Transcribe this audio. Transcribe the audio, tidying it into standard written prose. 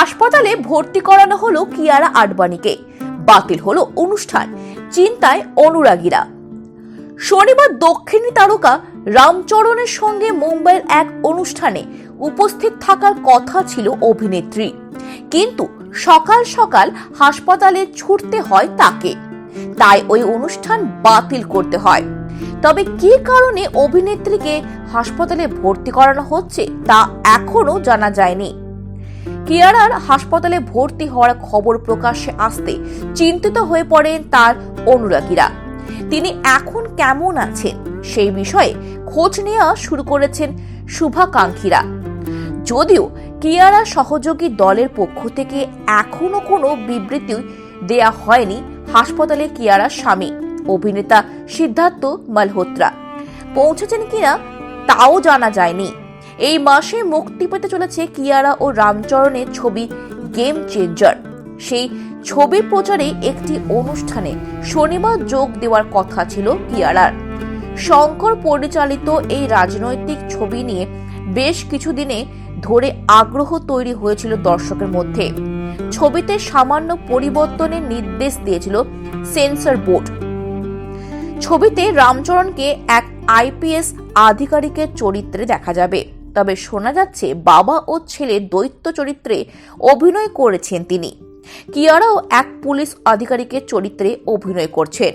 হাসপাতালে ভর্তি করানো হলো কিয়ারা আডবাণীকে, বাতিল হলো অনুষ্ঠান, চিন্তায় অনুরাগীরা। শনিবার দক্ষিণী তারকা রামচরণের সঙ্গে মুম্বাইয়ের এক অনুষ্ঠানে উপস্থিত থাকার কথা ছিল অভিনেত্রী, কিন্তু সকাল সকাল হাসপাতালে ছুটতে হয় তাকে, তাই ওই অনুষ্ঠান বাতিল করতে হয়। তবে কি কারণে অভিনেত্রীকে হাসপাতালে ভর্তি করানো হচ্ছে তা এখনো জানা যায়নি। কিয়ারার হাসপাতালে ভর্তি হওয়ার খবর প্রকাশ্যে আসতে চিন্তিত হয়ে পড়েন তার অনুরাগীরা। তিনি এখন কেমন আছেন সেই বিষয়ে খোঁজ নেওয়া শুরু করেছেন শুভাকাঙ্ক্ষীরা। যদিও কিয়ারা সহযোগী দলের পক্ষ থেকে এখনো কোনো বিবৃতি দেয়া হয়নি, হাসপাতালে কিয়ারার স্বামী অভিনেতা সিদ্ধার্থ মালহোত্রা পৌঁছেছেন কিনা তাও জানা যায়নি। এই মাসে মুক্তি পেতে চলেছে কিয়ারা ও রামচরণের ছবি গেম চেঞ্জার। সেই ছবি প্রচারে একটি অনুষ্ঠানে শনিবার যোগ দেওয়ার কথা ছিল কিয়ারার। শঙ্কর পরিচালিত এই রাজনৈতিক ছবি নিয়ে বেশ কিছুদিনে ধরে আগ্রহ তৈরি হয়েছিল দর্শকের মধ্যে। ছবিতে সামান্য পরিবর্তনের নির্দেশ দিয়েছিল সেন্সর বোর্ড। ছবিতে রামচরণকে এক আইপিএস আধিকারিকের চরিত্রে দেখা যাবে, তবে শোনা যাচ্ছে বাবা ও ছেলে দ্বৈত চরিত্রে অভিনয় করেছেন তিনি। কিয়ারাও এক পুলিশ আধিকারিকের চরিত্রে অভিনয় করছেন।